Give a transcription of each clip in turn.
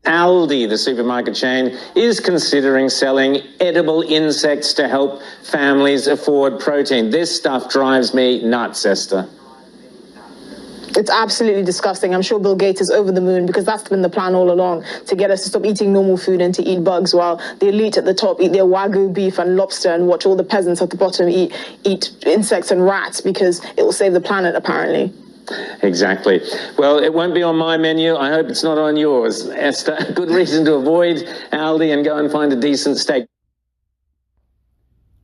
ALDI, the supermarket chain, is considering selling edible insects to help families afford protein. This stuff drives me nuts, Esther. It's absolutely disgusting. I'm sure Bill Gates is over the moon because that's been the plan all along, to get us to stop eating normal food and to eat bugs while the elite at the top eat their Wagyu beef and lobster and watch all the peasants at the bottom eat insects and rats because it will save the planet, apparently. Exactly. Well, it won't be on my menu. I hope it's not on yours, Esther. Good reason to avoid Aldi and go and find a decent steak.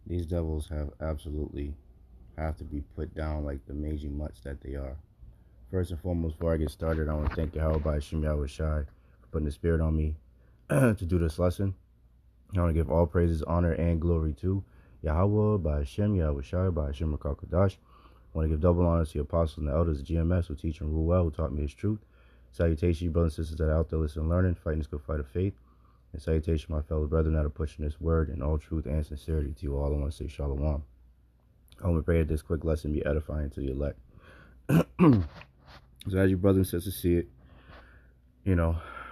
These devils have to be put down like the mangy mutts that they are. First and foremost, before I get started, I want to thank Bahasham, Yahawashi for putting the spirit on me to do this lesson. I want to give all praises, honor, and glory to Yahawah, Bahasham, Yahawashi, Bahasham, Rakakadash. I want to give double honor to the apostles and the elders of GMS who teach and rule well, who taught me his truth. Salutation, you brothers and sisters that are out there listening and learning, fighting this good fight of faith. And salutation, my fellow brethren that are pushing this word in all truth and sincerity to you all. I want to say shalom. I want to pray that this quick lesson be edifying to the elect. So as you brothers and sisters see it,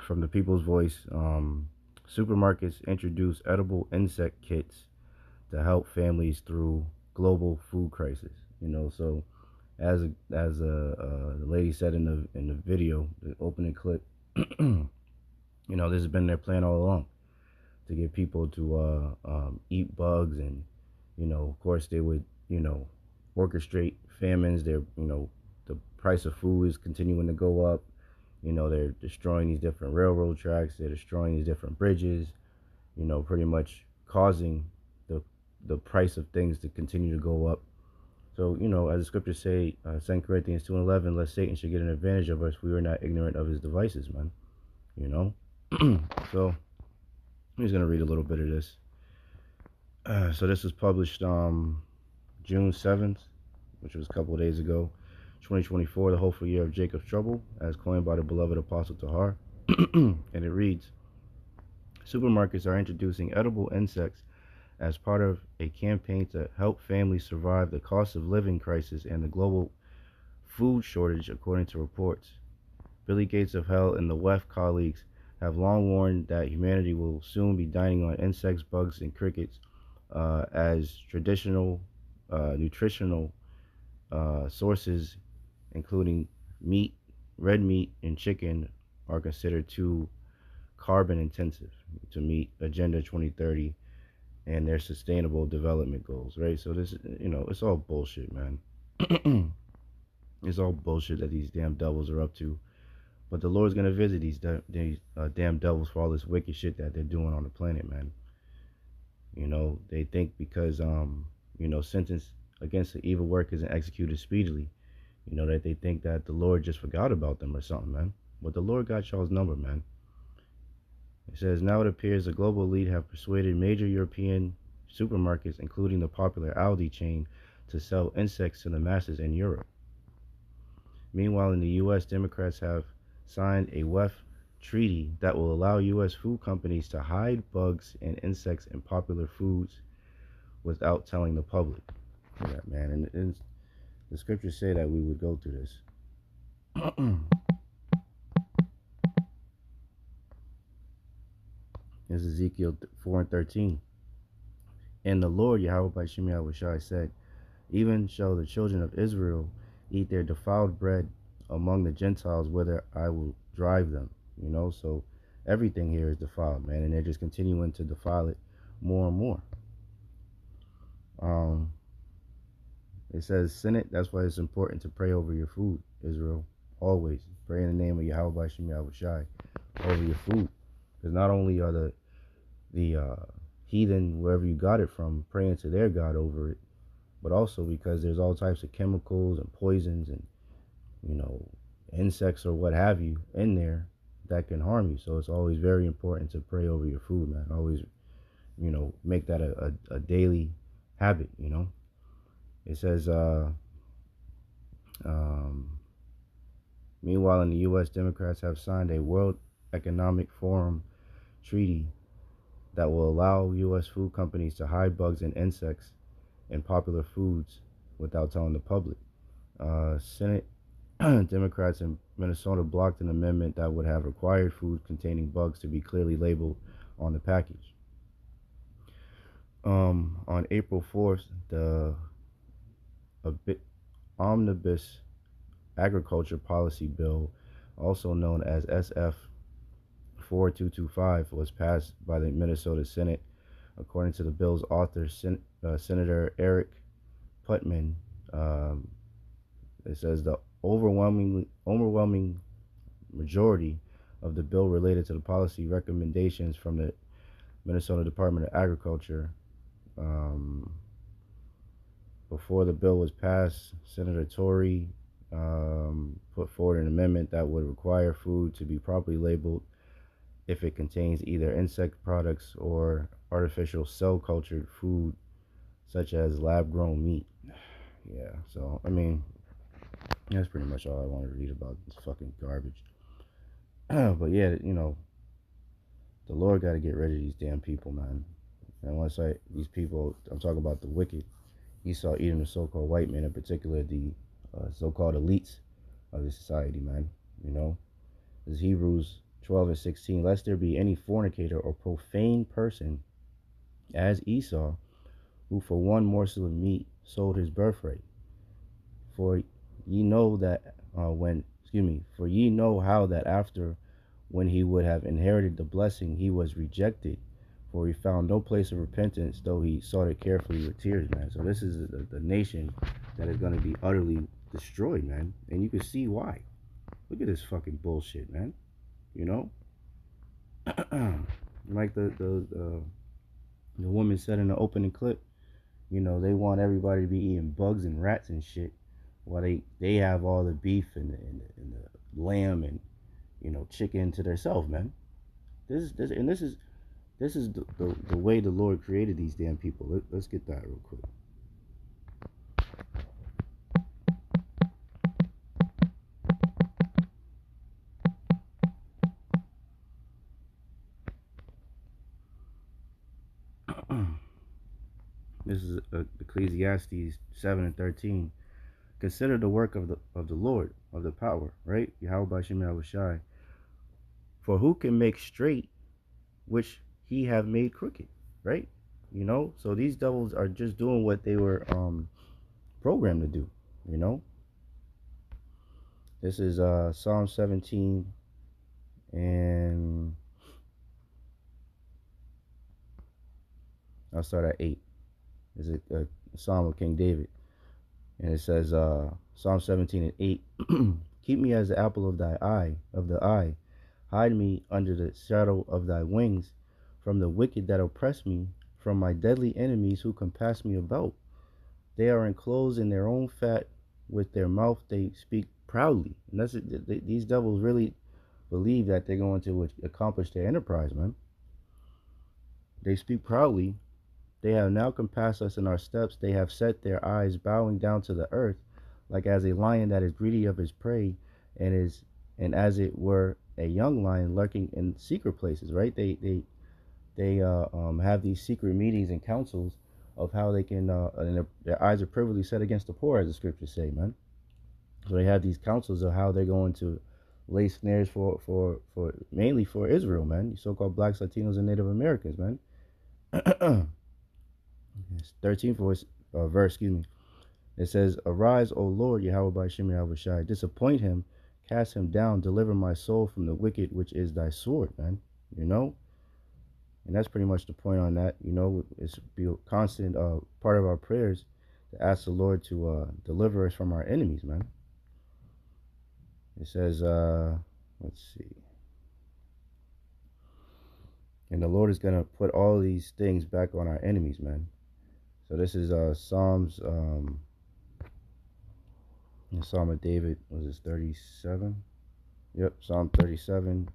from the people's voice, supermarkets introduce edible insect kits to help families through global food crisis. So as the lady said in the video, the opening clip, this has been their plan all along, to get people to eat bugs, and of course they would orchestrate famines. The price of food is continuing to go up. They're destroying these different railroad tracks. They're destroying these different bridges. Pretty much causing the price of things to continue to go up. So, as the scriptures say, 2 Corinthians 2:11, lest Satan should get an advantage of us, we are not ignorant of his devices, man. So, I'm just going to read a little bit of this. So this was published June 7th, which was a couple of days ago. 2024, the hopeful year of Jacob's trouble, as coined by the beloved Apostle Tahar. And it reads, supermarkets are introducing edible insects as part of a campaign to help families survive the cost of living crisis and the global food shortage, according to reports. Billy Gates of Hell and the WEF colleagues have long warned that humanity will soon be dining on insects, bugs, and crickets as traditional nutritional sources, including meat, red meat, and chicken, are considered too carbon intensive to meet Agenda 2030 and their sustainable development goals, right? So this, it's all bullshit, man. It's all bullshit that these damn devils are up to. But the Lord's going to visit these damn devils for all this wicked shit that they're doing on the planet, man. They think because, sentence against the evil work isn't executed speedily, that they think that the Lord just forgot about them or something, man. But the Lord got y'all's number, man. It says, now it appears the global elite have persuaded major European supermarkets, including the popular ALDI chain, to sell insects to the masses in Europe. Meanwhile, in the U.S., Democrats have signed a WEF treaty that will allow U.S. food companies to hide bugs and insects in popular foods without telling the public. Yeah, man, and the scriptures say that we would go through this. This is Ezekiel 4:13. And the Lord, Yahawah by Shem Yahawashi, said, even shall the children of Israel eat their defiled bread among the Gentiles, whither I will drive them. So everything here is defiled, man, and they're just continuing to defile it more and more. It says, Senate, that's why it's important to pray over your food, Israel. Always pray in the name of Yahawah by Shem Yahawashi over your food. Because not only are the heathen, wherever you got it from, praying to their God over it, but also because there's all types of chemicals and poisons and, insects or what have you in there that can harm you. So it's always very important to pray over your food, man. Always, make that a daily habit, It says, meanwhile, in the U.S., Democrats have signed a World Economic Forum treaty that will allow U.S. food companies to hide bugs and insects in popular foods without telling the public. Senate Democrats in Minnesota blocked an amendment that would have required food containing bugs to be clearly labeled on the package. On April 4th, the Omnibus Agriculture Policy Bill, also known as SF 4225, was passed by the Minnesota Senate. According to the bill's author, Senator Eric Putman, it says the overwhelming majority of the bill related to the policy recommendations from the Minnesota Department of Agriculture. Before the bill was passed, Senator Tory put forward an amendment that would require food to be properly labeled if it contains either insect products or artificial cell-cultured food, such as lab-grown meat. Yeah, so, I mean, that's pretty much all I wanted to read about this fucking garbage. But yeah, you know, the Lord got to get rid of these damn people, man. And once these people, I'm talking about the wicked, Esau eating the so-called white men, in particular the so-called elites of the society, man. You know, this Hebrews 12:16, lest there be any fornicator or profane person as Esau, who for one morsel of meat sold his birthright. For ye know that for ye know how that after, when he would have inherited the blessing, he was rejected, for he found no place of repentance, though he sought it carefully with tears, man. So this is the nation that is going to be utterly destroyed, man. And you can see why. Look at this fucking bullshit, man. You know? Like the woman said in the opening clip, you know, they want everybody to be eating bugs and rats and shit, while they have all the beef and the lamb and, you know, chicken to themselves, man. This is the way the Lord created these damn people. Let's get that real quick. This is Ecclesiastes 7:13. Consider the work of the Lord, of the power, right? Yahawashi. For who can make straight which he have made crooked, right? You know, so these devils are just doing what they were programmed to do, you know. This is Psalm 17, and I'll start at 8. This is a Psalm of King David, and it says Psalm 17:8. Keep me as the apple of the eye, hide me under the shadow of thy wings, from the wicked that oppress me, from my deadly enemies who compass me about. They are enclosed in their own fat, with their mouth they speak proudly. And these devils really believe that they're going to accomplish their enterprise, man. They speak proudly. They have now compassed us in our steps. They have set their eyes bowing down to the earth, like as a lion that is greedy of his prey, and as it were a young lion lurking in secret places. Right? They have these secret meetings and councils of how they can, and their eyes are privily set against the poor, as the scriptures say, man. So they have these councils of how they're going to lay snares for mainly for Israel, man. So-called blacks, Latinos, and Native Americans, man. 13th verse, it says, arise, O Lord, Yahawashi, disappoint him, cast him down, deliver my soul from the wicked, which is thy sword, man. You know, and that's pretty much the point on that. You know, it's be a constant part of our prayers to ask the Lord to deliver us from our enemies, man. It says, let's see, and the Lord is gonna put all these things back on our enemies, man. So this is Psalms, the Psalm of David, was this 37? Yep, Psalm 37.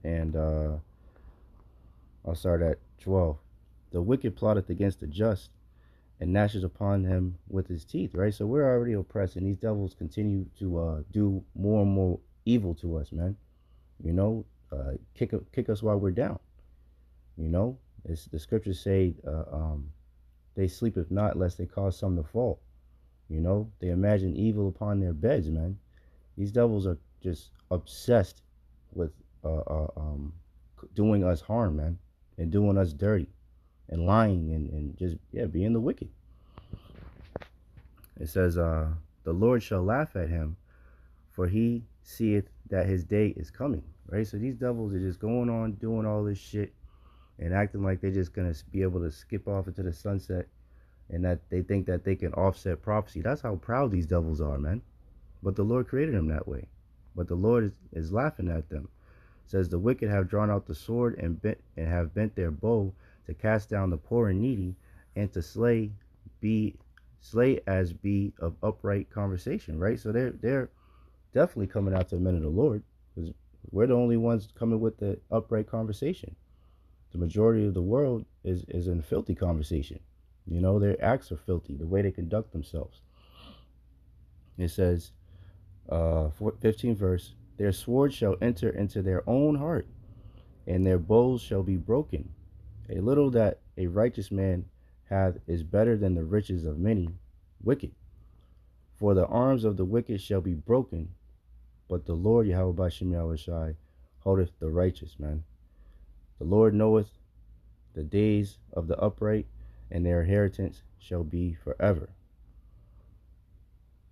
And I'll start at 12. The wicked plotteth against the just, and gnashes upon him with his teeth, right? So we're already oppressed, and these devils continue to do more and more evil to us, man. You know, kick us while we're down. You know, the scriptures say, they sleepeth not lest they cause some to fall. You know, they imagine evil upon their beds, man. These devils are just obsessed with doing us harm, man, and doing us dirty, and lying, and just, yeah, being the wicked. It says, the Lord shall laugh at him, for he seeth that his day is coming. Right? So these devils are just going on doing all this shit and acting like they're just going to be able to skip off into the sunset, and that they think that they can offset prophecy. That's how proud these devils are, man. But the Lord created them that way. But the Lord is laughing at them. It says, the wicked have drawn out the sword and have bent their bow to cast down the poor and needy, and to slay as be of upright conversation. Right? So they're definitely coming out to the men of the Lord, because we're the only ones coming with the upright conversation. The majority of the world is in filthy conversation. You know, their acts are filthy, the way they conduct themselves. It says, 15th verse, their sword shall enter into their own heart, and their bows shall be broken. A little that a righteous man hath is better than the riches of many wicked. For the arms of the wicked shall be broken, but the Lord, Yahawah Bahasham Yahawashi, holdeth the righteous, man. The Lord knoweth the days of the upright, and their inheritance shall be forever.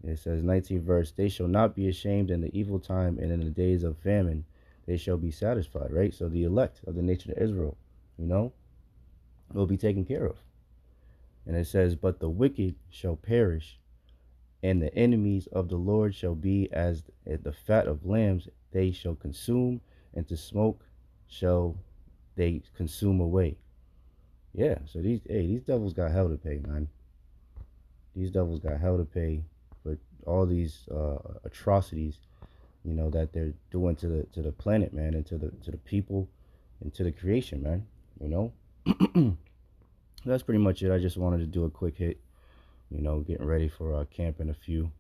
It says, 19th verse, they shall not be ashamed in the evil time, and in the days of famine they shall be satisfied. Right? So the elect of the nation of Israel, you know, will be taken care of. And it says, but the wicked shall perish, and the enemies of the Lord shall be as the fat of lambs, they shall consume, and to smoke shall they consume away. Yeah, so these devils got hell to pay, man. These devils got hell to pay for all these atrocities, you know, that they're doing to the planet, man, and to the people and to the creation, man. You know, that's pretty much it. I just wanted to do a quick hit, you know, getting ready for camp in a few,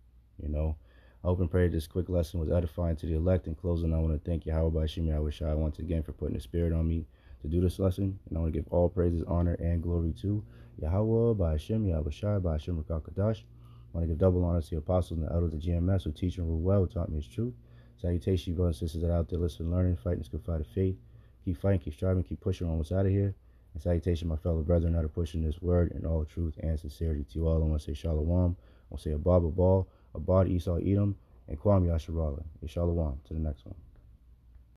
you know. I hope and pray this quick lesson was edifying to the elect. In closing, I want to thank Yahawah Bahasham Yahawashi once again for putting the spirit on me to do this lesson. And I want to give all praises, honor, and glory to Yahawah Bahasham Yahawashi Bahasham Rakakadash. I want to give double honor to the apostles and the elders of GMS who teach and rule well, who taught me his truth. Salutations, brothers and sisters that are out there listening, learning, fighting this good fight of faith. Keep fighting, keep striving, keep pushing on what's out of here. And salutation, my fellow brethren that are pushing this word in all truth and sincerity to you all. I want to say shalom. I want to say abad, Esau, Edom, and Kwam Yasharallah. Shalom. To the next one.